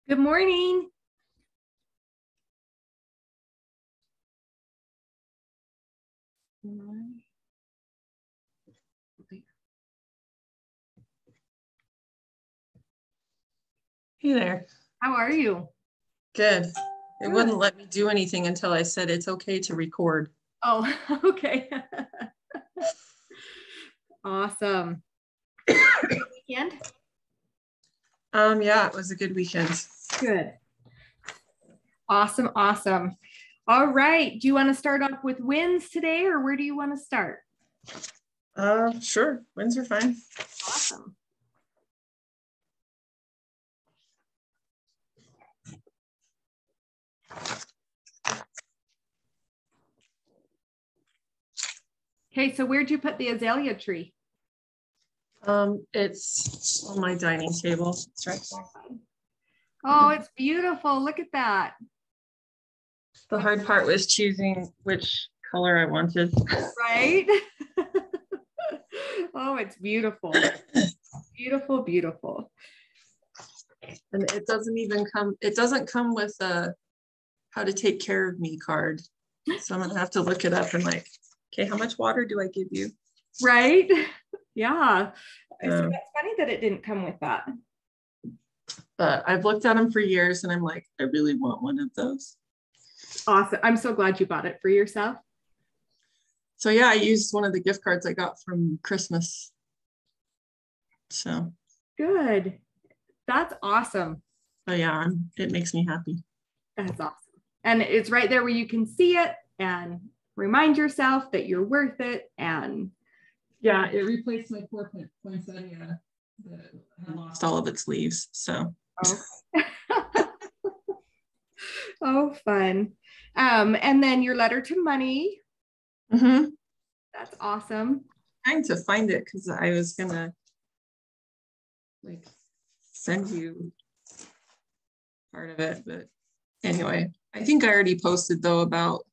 Good morning. Hey there. How are you? Good. It Good. wouldn't let me do anything until I said it's okay to record. Oh, okay. Awesome. Weekend? Yeah, it was a good weekend. Good. Awesome. All right. Do you want to start off with wins today, or where do you want to start? Sure. Wins are fine. Awesome. Okay, so where'd you put the azalea tree? It's on my dining table. It's right there. Oh, it's beautiful. Look at that. The hard part was choosing which color I wanted. Right? Oh, it's beautiful. Beautiful. And it doesn't come with a how to take care of me card. So I'm gonna have to look it up and okay, how much water do I give you? Right? Yeah. So that's funny that it didn't come with that. But I've looked at them for years and I'm like, I really want one of those. Awesome. I'm so glad you bought it for yourself. So yeah, I used one of the gift cards I got from Christmas. So good. That's awesome. But yeah, it makes me happy. That's awesome. And it's right there where you can see it and remind yourself that you're worth it. And yeah, it replaced my poinsettia that had lost all of its leaves. So oh fun. And then your letter to money. Mm-hmm. That's awesome. I'm trying to find it because I was gonna send you part of it, but anyway, I think I already posted though about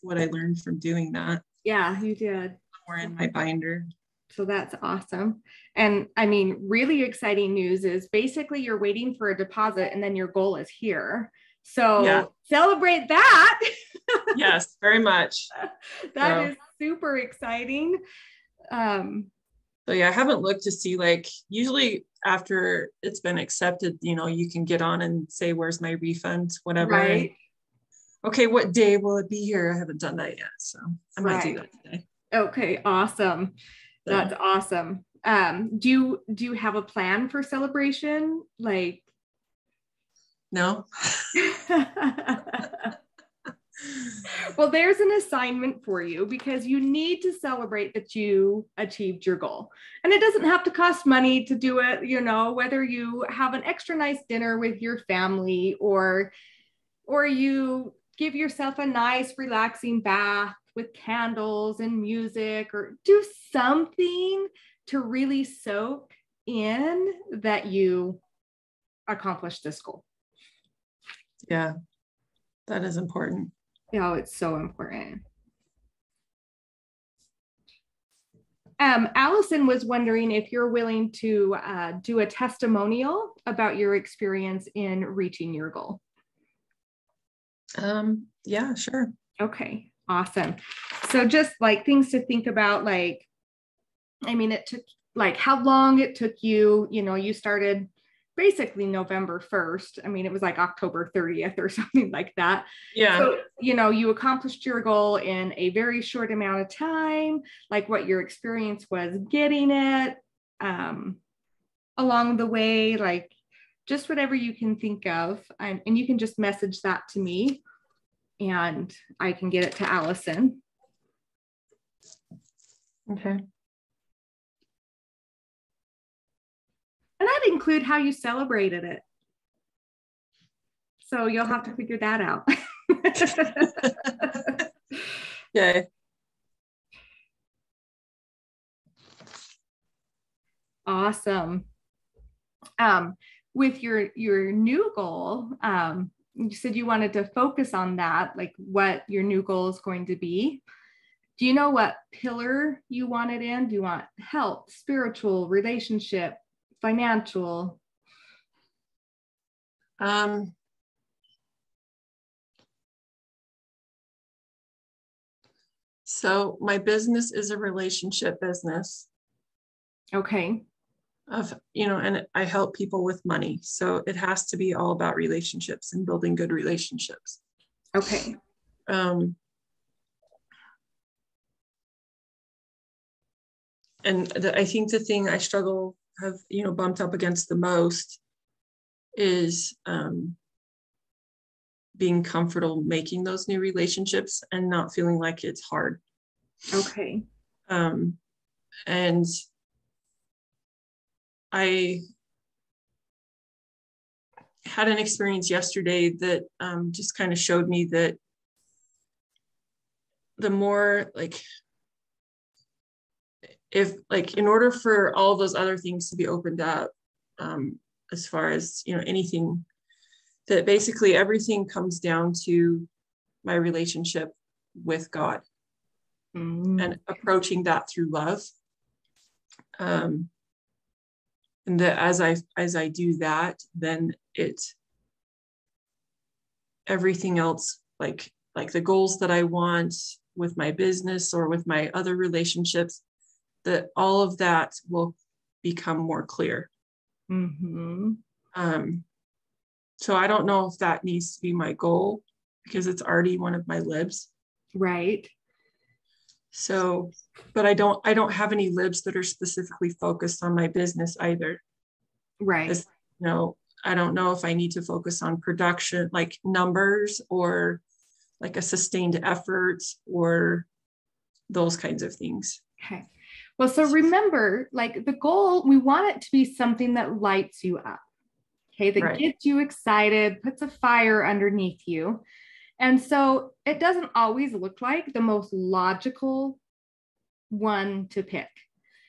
what I learned from doing that. Yeah, you did. Or in my binder. So that's awesome. And I mean, really exciting news is basically you're waiting for a deposit and then your goal is here. So yeah. Celebrate that. Yes, very much. That is super exciting. So yeah, I haven't looked to see usually after it's been accepted, you can get on and say, where's my refund, whatever. Right. And, okay, what day will it be here? I haven't done that yet. So I might do that today. Okay, awesome. That's awesome. Do you have a plan for celebration? No. Well, there's an assignment for you because you need to celebrate that you achieved your goal. And it doesn't have to cost money to do it, whether you have an extra nice dinner with your family or you give yourself a nice relaxing bath with candles and music, or do something to really soak in that you accomplished this goal. Yeah, that is important. Oh, it's so important. Allison was wondering if you're willing to do a testimonial about your experience in reaching your goal. Yeah, sure. Okay, awesome. So just things to think about, it took how long it took you, you started basically November 1st. It was October 30th or something like that. Yeah. So, you accomplished your goal in a very short amount of time, what your experience was getting it along the way, just whatever you can think of. And you can just message that to me and I can get it to Allison. Okay. And I'd include how you celebrated it. So you'll have to figure that out. Okay. Awesome. With your new goal, you said you wanted to focus on that, what your new goal is going to be. Do you know what pillar you want it in? Do you want health, spiritual, relationship, financial? Um, so my business is a relationship business. Okay. And I help people with money. So it has to be all about relationships and building good relationships. Okay. I think the thing I have bumped up against the most is being comfortable making those new relationships and not feeling like it's hard. Okay. And I had an experience yesterday that just kind of showed me that the more in order for all those other things to be opened up, as far as, anything, that basically everything comes down to my relationship with God and approaching that through love. And that as I do that, then everything else, like the goals that I want with my business or with my other relationships, that all of that will become more clear. Mm-hmm. So I don't know if that needs to be my goal because it's already one of my libs. Right. So, but I don't have any libs that are specifically focused on my business either. Right. I don't know if I need to focus on production, like numbers, or like a sustained effort, or those kinds of things. Okay. Well, so remember, like the goal, we want it to be something that lights you up. Okay. That gets you excited, puts a fire underneath you. And so it doesn't always look like the most logical one to pick.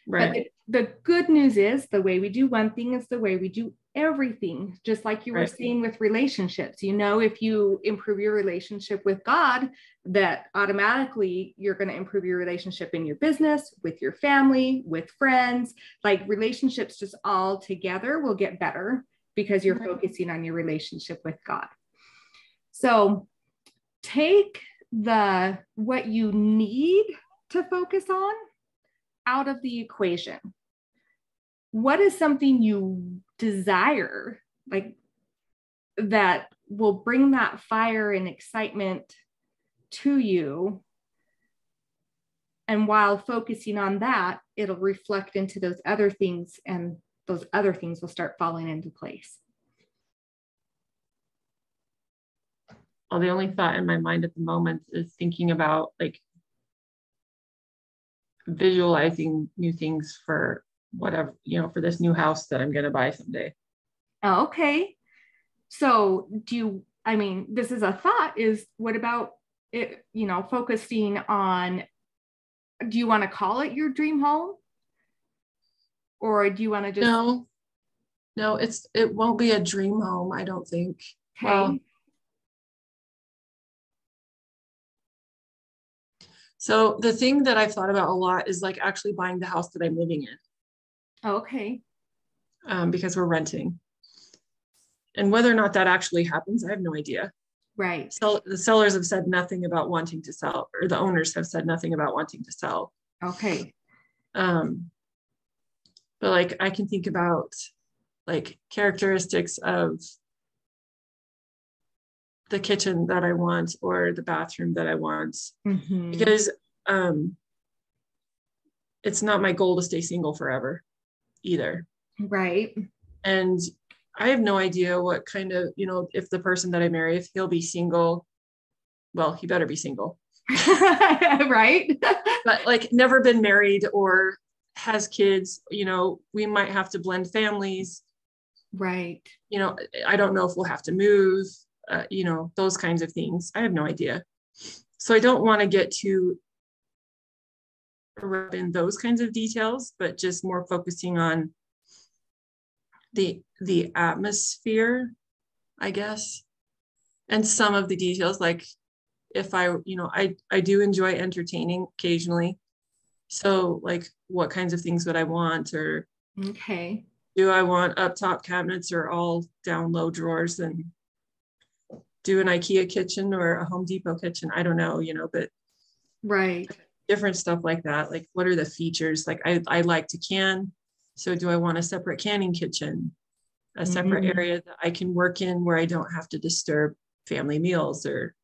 Right. But the good news is the way we do one thing is the way we do everything. Just like you were saying with relationships, if you improve your relationship with God, that automatically you're going to improve your relationship in your business, with your family, with friends. Like relationships just all together will get better because you're focusing on your relationship with God. So take what you need to focus on out of the equation. What is something you desire, like that will bring that fire and excitement to you? And while focusing on that, it'll reflect into those other things, and those other things will start falling into place. Well, the only thought in my mind at the moment is thinking about visualizing new things for whatever, for this new house that I'm going to buy someday. Oh, okay. So this is a thought, is what about it, focusing on, do you want to call it your dream home? Or do you want to just... No, it won't be a dream home, I don't think. Okay. Well, so the thing that I've thought about a lot is actually buying the house that I'm living in. Okay. Because we're renting. And whether or not that actually happens, I have no idea. Right. So the sellers have said nothing about wanting to sell, or the owners have said nothing about wanting to sell. Okay. But I can think about characteristics of the kitchen that I want or the bathroom that I want, because it's not my goal to stay single forever either. Right. And I have no idea what kind of, if the person that I marry, if he'll be single, well, he better be single. Right. But never been married or has kids, we might have to blend families. Right. I don't know if we'll have to move, those kinds of things. I have no idea. So I don't want to get too in those kinds of details, but just more focusing on the atmosphere, I guess, and some of the details. If I do enjoy entertaining occasionally. So what kinds of things would I want? Or okay. Do I want up top cabinets or all down low drawers, and do an IKEA kitchen or a Home Depot kitchen? I don't know, but Right. different stuff like that. Like, what are the features? Like, I like to can. So do I want a separate canning kitchen, a separate area that I can work in where I don't have to disturb family meals, or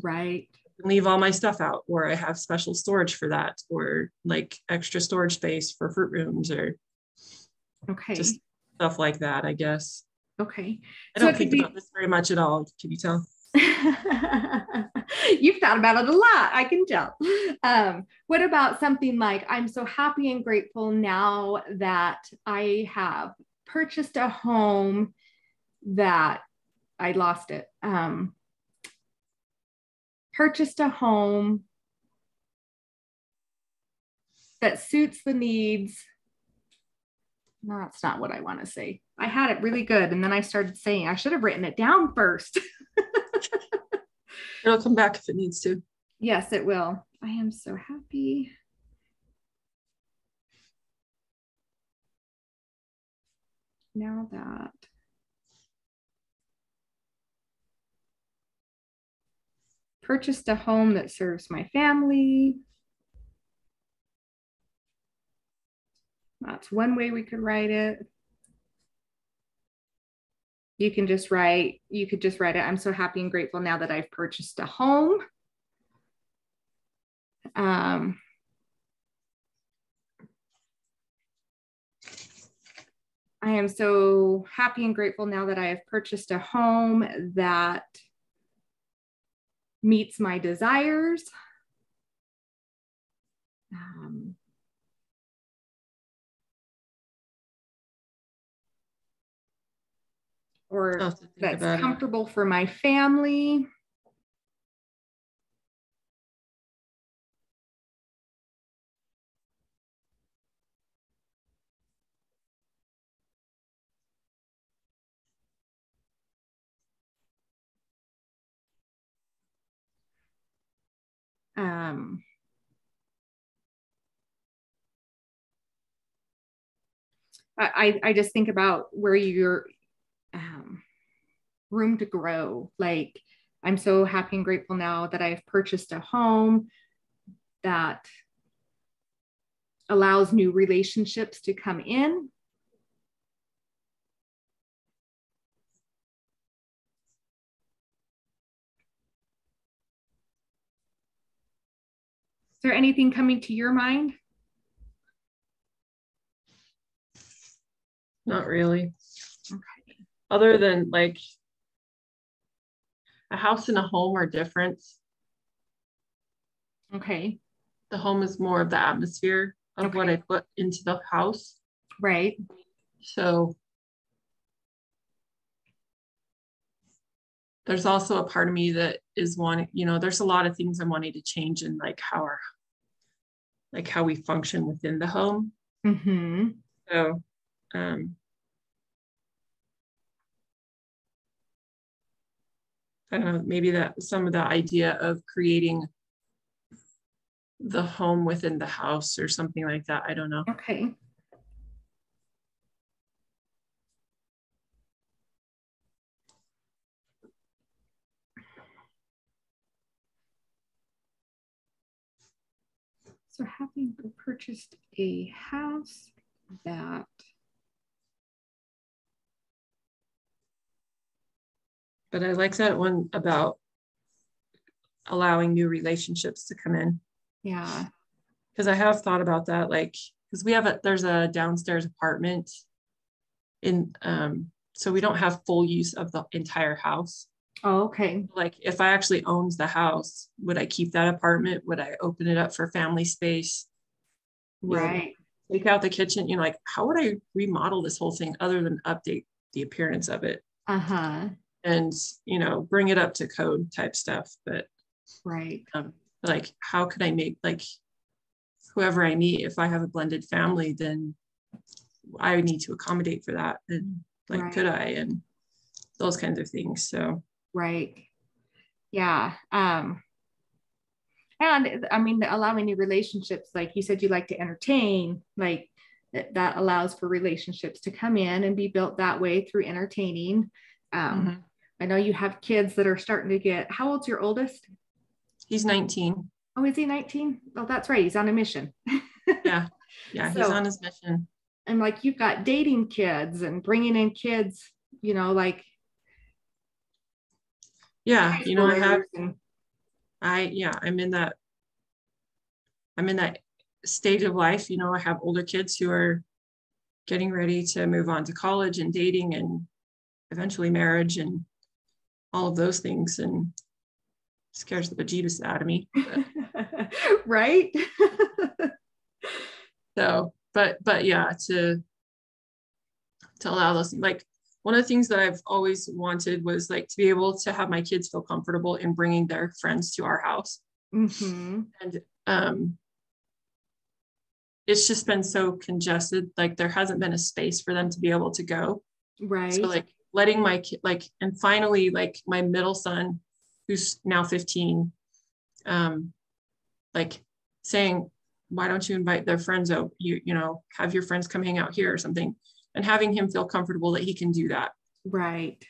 right. leave all my stuff out, or I have special storage for that, or like extra storage space for fruit rooms, or just stuff like that, I guess. Okay. I don't think about this very much at all. Can you tell? You've thought about it a lot, I can tell. What about something like, I'm so happy and grateful now that I have purchased a home that I lost it. Purchased a home that suits the needs. No, that's not what I want to say. I had it really good. And then I started saying, I should have written it down first. It'll come back if it needs to. Yes, it will. I am so happy. Now that purchased a home that serves my family. That's one way we could write it. You could just write it. I'm so happy and grateful now that I've purchased a home. I am so happy and grateful now that I have purchased a home that meets my desires. Or that's comfortable for my family. I just think about where you're room to grow. Like, I'm so happy and grateful now that I've purchased a home that allows new relationships to come in. Is there anything coming to your mind? Not really. Okay. Other than like a house and a home are different. Okay. The home is more of the atmosphere of what I put into the house. Right. So there's also a part of me that is wanting, there's a lot of things I'm wanting to change in like how we function within the home. Mm-hmm. So I don't know, maybe that some of the idea of creating the home within the house or something like that. I don't know. Okay. So having purchased a house that but I like that one about allowing new relationships to come in. Yeah. Because I have thought about that, like, because there's a downstairs apartment in, so we don't have full use of the entire house. Oh, okay. Like, if I actually owned the house, would I keep that apartment? Would I open it up for family space? Right. Take out the kitchen, like, how would I remodel this whole thing other than update the appearance of it? Uh-huh. And, bring it up to code type stuff. But right. Like, how could I make, like, whoever I meet, if I have a blended family, then I need to accommodate for that. And like, could I, and those kinds of things. So. Right. Yeah. And I mean, allowing new relationships, like you said, you like to entertain, like that allows for relationships to come in and be built that way through entertaining. Mhm. I know you have kids that are starting to get, how old's your oldest? He's 19. Oh, is he 19? Oh, that's right. He's on a mission. Yeah. Yeah. He's So on his mission. and like you've got dating kids and bringing in kids, like Yeah. high You know, schoolers and I'm in that stage of life. You know, I have older kids who are getting ready to move on to college and dating and eventually marriage and all of those things, and scares the bejeebus out of me. right. So, but yeah, to allow those, like, one of the things that I've always wanted was like to be able to have my kids feel comfortable in bringing their friends to our house. Mm-hmm. And it's just been so congested, like there hasn't been a space for them to be able to go. Right. So like letting my kid, like, and finally, like my middle son, who's now 15, like saying, why don't you invite their friends out? You know, have your friends come hang out here or something, and having him feel comfortable that he can do that. Right.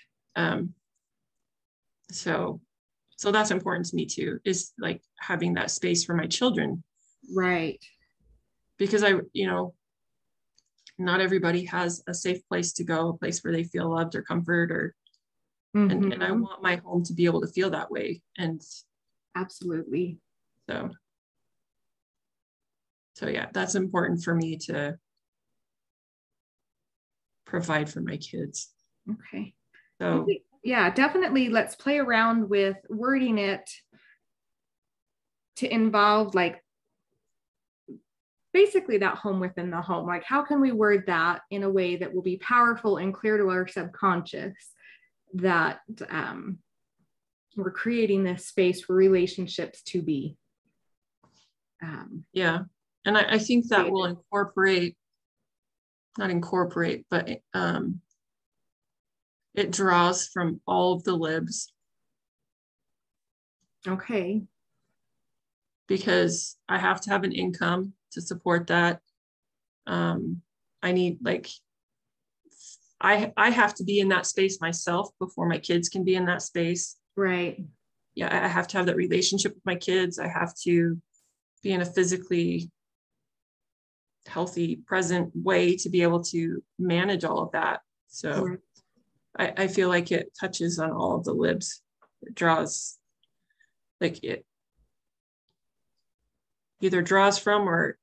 So that's important to me too, is like having that space for my children. Right. Because not everybody has a safe place to go, a place where they feel loved or comfort, or Mm-hmm. and I want my home to be able to feel that way. And absolutely. So yeah, that's important for me to provide for my kids. Okay. So yeah, definitely let's play around with wording it to involve like basically that home within the home. Like how can we word that in a way that will be powerful and clear to our subconscious that we're creating this space for relationships to be. Yeah. And I think that will not incorporate, but it draws from all of the libs. Okay. Because I have to have an income to support that. I need, like, I have to be in that space myself before my kids can be in that space. Right. Yeah, I have to have that relationship with my kids. I have to be in a physically healthy, present way to be able to manage all of that. So right. I feel like it touches on all of the libs. It draws, like it either draws from or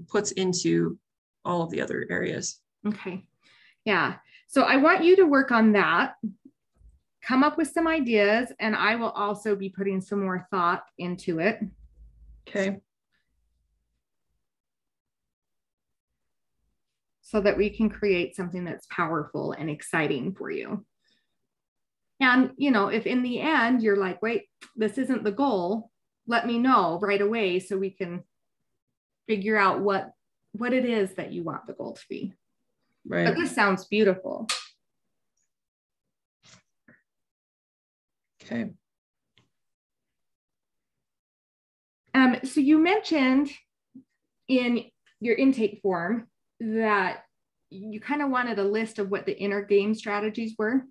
puts into all of the other areas. Okay. Yeah. So I want you to work on that, come up with some ideas, and I will also be putting some more thought into it. Okay. So that we can create something that's powerful and exciting for you. And, if in the end you're like, wait, this isn't the goal, let me know right away so we can figure out what it is that you want the goal to be. Right. But this sounds beautiful. Okay. So you mentioned in your intake form that you kind of wanted a list of what the inner game strategies were.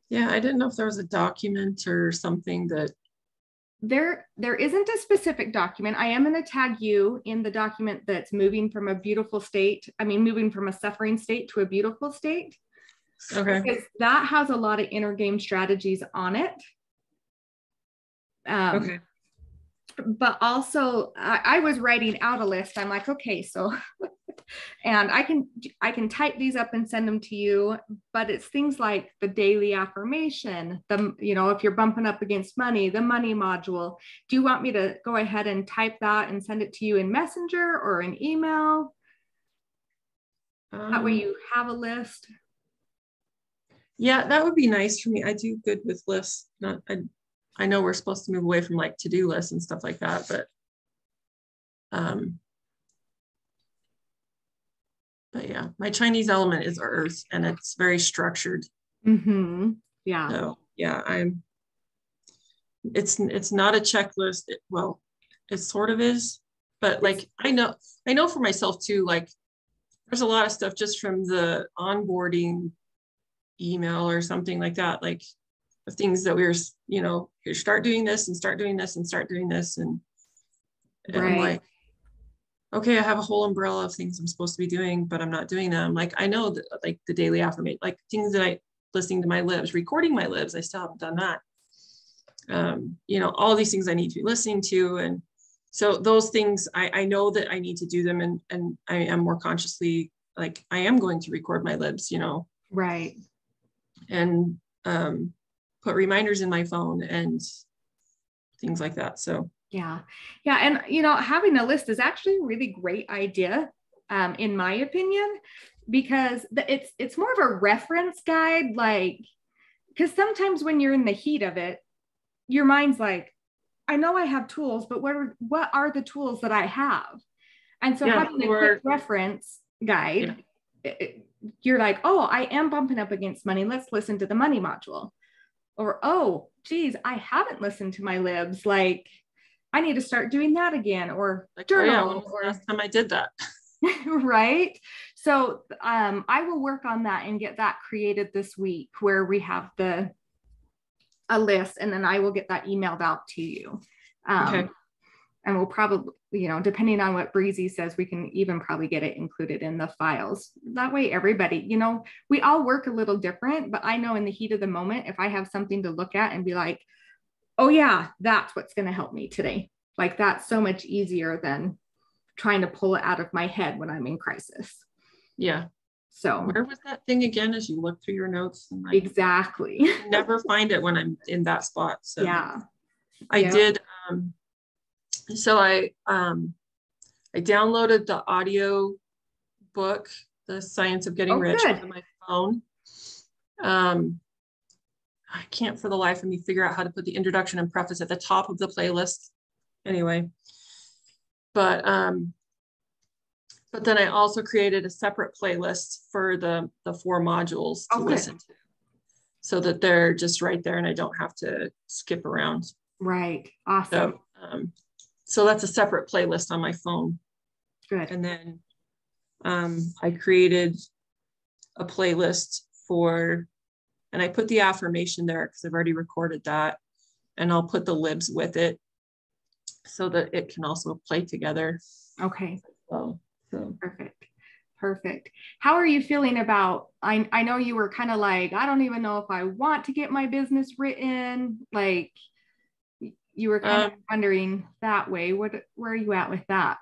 Yeah, I didn't know if there was a document or something that. There isn't a specific document. I am going to tag you in the document that's moving from a suffering state to a beautiful state. Okay. Because that has a lot of inner game strategies on it. Okay. But also I was writing out a list. I'm like, okay, so and I can type these up and send them to you, but it's things like the daily affirmation, if you're bumping up against money, the money module. Do you want me to go ahead and type that and send it to you in Messenger or an email? That way you have a list. Yeah, that would be nice for me. I do good with lists. I know we're supposed to move away from like to-do lists and stuff like that, but yeah, my Chinese element is earth and it's very structured. Mm-hmm. Yeah. So yeah, it's not a checklist. It sort of is, but like I know for myself too, like there's a lot of stuff just from the onboarding email or something like that, like the things that we were, you know, here, start doing this and start doing this and start doing this. And I'm like, okay, I have a whole umbrella of things I'm supposed to be doing, but I'm not doing them. Like, I know that, like the daily affirmation, like things that listening to my libs, recording my libs, I still haven't done that. You know, all these things I need to be listening to. And so those things, I know that I need to do them, and I am more consciously, like, I am going to record my libs, you know. Right. And put reminders in my phone and things like that. So yeah. And, you know, having a list is actually a really great idea, in my opinion, because it's more of a reference guide. Like, because sometimes when you're in the heat of it, your mind's like, I know I have tools, but what are the tools that I have? And so having a quick reference guide, you're like, oh, I am bumping up against money. Let's listen to the money module. Or, oh, geez, I haven't listened to my libs. Like, I need to start doing that again. Or like, journal. Oh yeah, when was the last time I did that? Right. So I will work on that and get that created this week, where we have a list, and then I will get that emailed out to you. Okay. And we'll probably, you know, depending on what Breezy says, we can even probably get it included in the files. That way, everybody, you know, we all work a little different, but I know in the heat of the moment, if I have something to look at and be like, oh yeah, that's what's going to help me today. Like, that's so much easier than trying to pull it out of my head when I'm in crisis. Yeah. So where was that thing again as you look through your notes? And like, exactly. never find it when I'm in that spot. So yeah. I did. So I downloaded the audio book, The Science of Getting Rich, onto my phone. I can't for the life of me figure out how to put the introduction and preface at the top of the playlist. Anyway, but then I also created a separate playlist for the 4 modules to listen to, so that they're just right there and I don't have to skip around. Right. Awesome. So that's a separate playlist on my phone. Good. And then I created a playlist and I put the affirmation there because I've already recorded that, and I'll put the libs with it so that it can also play together. Okay. So Perfect. How are you feeling about, I know you were kind of like, I don't even know if I want to get my business written. Like, you were kind of wondering that way. Where are you at with that?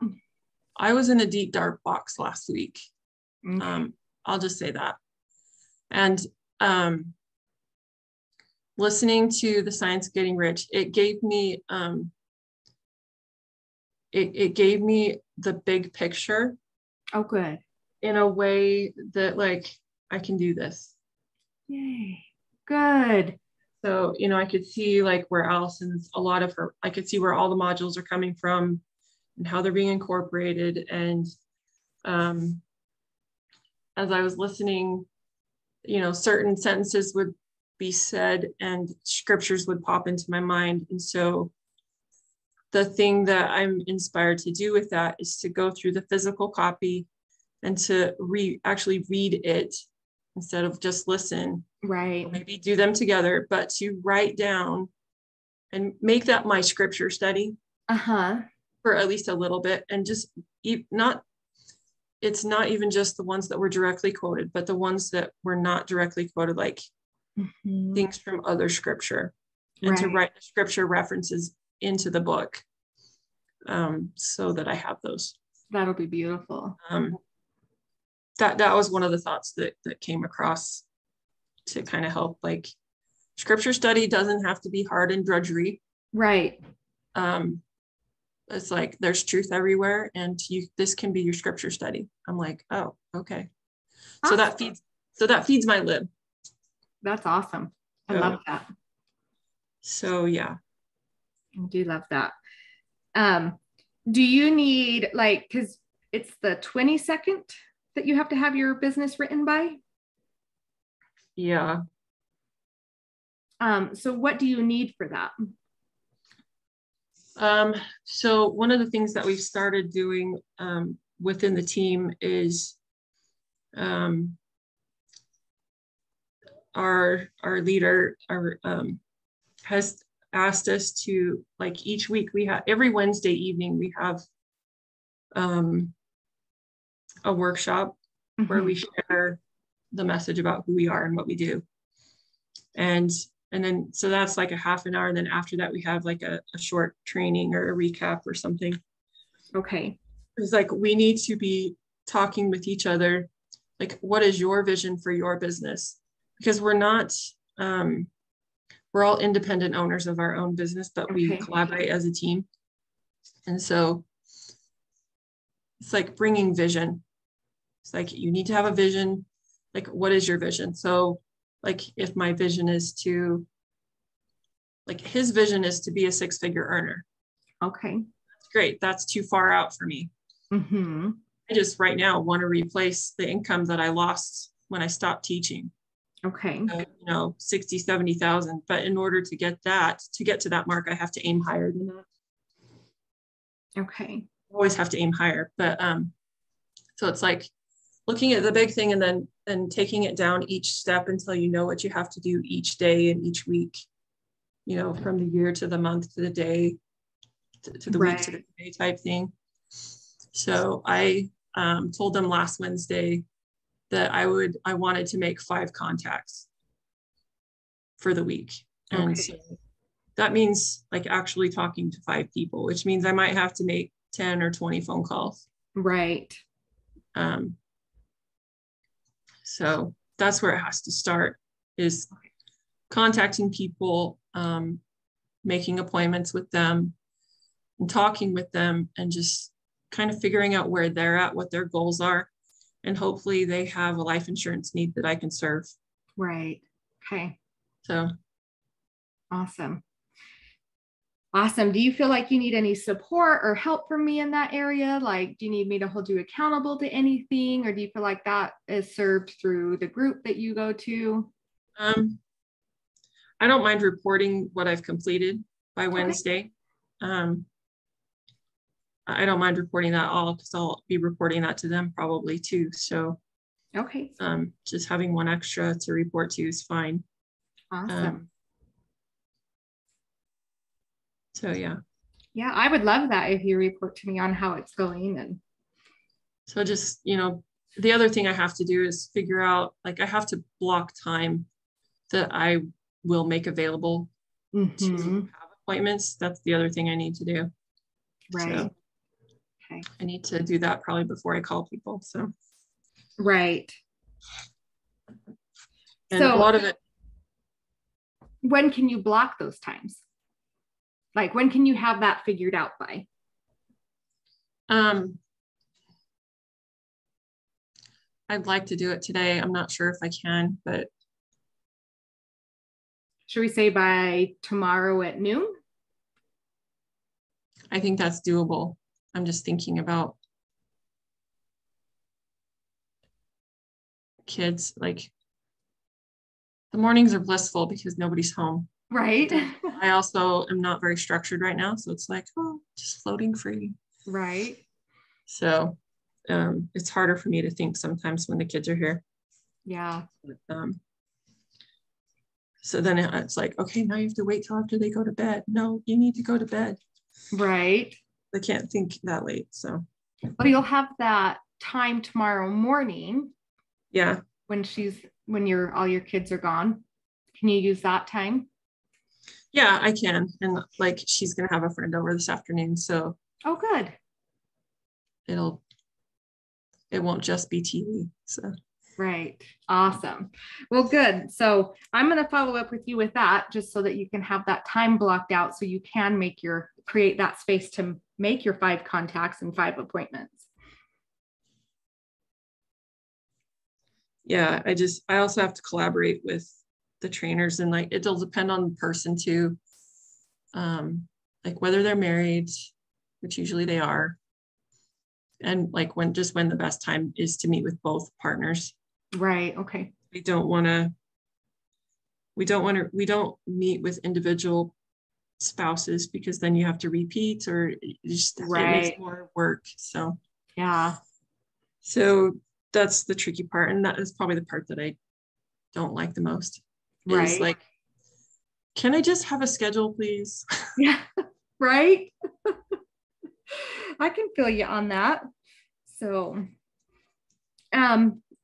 I was in a deep, dark box last week. Okay. I'll just say that. And listening to The Science of Getting Rich, it gave me it gave me the big picture. Oh, good. In a way that, like, I can do this. Yay. Good. So, you know, I could see like where Allison's, I could see where all the modules are coming from and how they're being incorporated. And as I was listening, you know, certain sentences would be said and scriptures would pop into my mind. And so the thing that I'm inspired to do with that is to go through the physical copy and to actually read it instead of just listen. Right. Maybe do them together, but to write down and make that my scripture study. For at least a little bit, and just it's not even just the ones that were directly quoted, but the ones that were not directly quoted, like things from other scripture, and to write the scripture references into the book, so that I have those. That'll be beautiful. That was one of the thoughts that came across to kind of help. Like, scripture study doesn't have to be hard and drudgery. Right. It's like there's truth everywhere, and this can be your scripture study. I'm like, oh, okay. Awesome. So that feeds my lib. That's awesome. I love that. So yeah. I do love that. Do you need, like, because it's the 22nd that you have to have your business written by? Yeah. So what do you need for that? So one of the things that we've started doing within the team is um, our leader has asked us to, like, each week we have, every Wednesday evening we have a workshop where we share the message about who we are and what we do. And then, so that's like a half an hour. And then after that, we have like a short training or a recap or something. Okay. It's like, we need to be talking with each other. Like, what is your vision for your business? Because we're not, we're all independent owners of our own business, but we collaborate as a team. And so it's like bringing vision. It's like, you need to have a vision. Like, what is your vision? So like, if my vision is to, like, his vision is to be a 6-figure earner. Okay. That's great. That's too far out for me. I just right now want to replace the income that I lost when I stopped teaching. Okay. 60, 70,000. But in order to get to that mark, I have to aim higher than that. Okay. Always have to aim higher. But so it's like looking at the big thing and then taking it down each step until you know what you have to do each day and each week, from the year to the month to the day to the week to the day type thing. So I told them last Wednesday that I wanted to make 5 contacts for the week. And so that means like actually talking to 5 people, which means I might have to make 10 or 20 phone calls. Right. So that's where it has to start, is contacting people, making appointments with them and talking with them and just kind of figuring out where they're at, what their goals are. And hopefully they have a life insurance need that I can serve. Right. Okay. So. Awesome. Awesome. Do you feel like you need any support or help from me in that area? Like, do you need me to hold you accountable to anything? Or do you feel like that is served through the group that you go to? I don't mind reporting what I've completed by Wednesday. I don't mind reporting that all, because I'll be reporting that to them probably too. So just having one extra to report to is fine. Awesome. So yeah. Yeah, I would love that if you report to me on how it's going. And so just, the other thing I have to do is figure out, like, I have to block time that I will make available to have appointments. That's the other thing I need to do. Right. So, I need to do that probably before I call people. So. Right. And so, a lot of it. When can you block those times? Like, when can you have that figured out by? I'd like to do it today. I'm not sure if I can, but. Should we say by tomorrow at noon? I think that's doable. I'm just thinking about kids. Like, the mornings are blissful because nobody's home. Right. I also am not very structured right now. So it's like, just floating free. Right. So it's harder for me to think sometimes when the kids are here. Yeah. So then it's like, okay, now you have to wait till after they go to bed. No, you need to go to bed. Right. I can't think that late. So. Well, you'll have that time tomorrow morning. Yeah. When all your kids are gone. Can you use that time? Yeah, I can. And like, she's going to have a friend over this afternoon. So. Oh, good. It won't just be TV. So. Right. Awesome. Well, good. So I'm going to follow up with you with that, just so that you can have that time blocked out so you can create that space to make your 5 contacts and 5 appointments. Yeah, I also have to collaborate with the trainers, and like, it'll depend on the person too. Like whether they're married, which usually they are, and like when the best time is to meet with both partners. Right. Okay. We don't meet with individual spouses, because then you have to repeat, or it makes more work. So yeah. So that's the tricky part. And that is probably the part that I don't like the most. Right. Is like, can I just have a schedule, please? Yeah, right. I can feel you on that. So,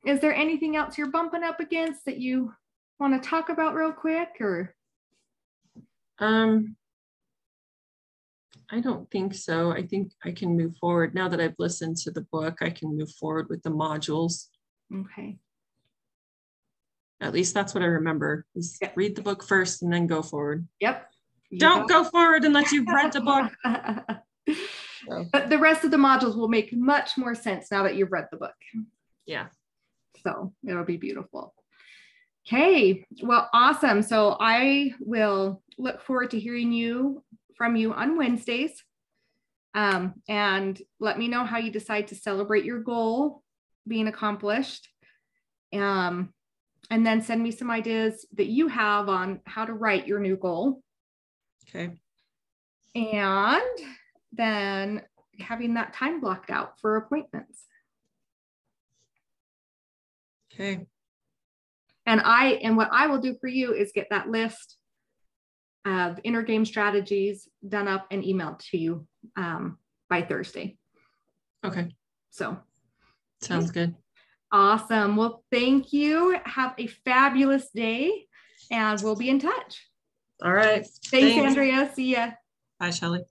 is there anything else you're bumping up against that you want to talk about real quick, or? I don't think so. I think I can move forward now that I've listened to the book. I can move forward with the modules. Okay. At least that's what I remember, is read the book first and then go forward. Yep. Don't go forward unless you've read the book. So. But the rest of the modules will make much more sense now that you've read the book. Yeah. So it'll be beautiful. Okay, well, awesome. So I will look forward to hearing from you on Wednesdays. And let me know how you decide to celebrate your goal being accomplished. And then send me some ideas that you have on how to write your new goal. Okay. And then having that time blocked out for appointments. Okay. And what I will do for you is get that list of inner game strategies done up and emailed to you by Thursday. Okay. So. Sounds good. Awesome. Well, thank you. Have a fabulous day and we'll be in touch. All right. Thanks. Andrea. See ya. Bye, Shelley.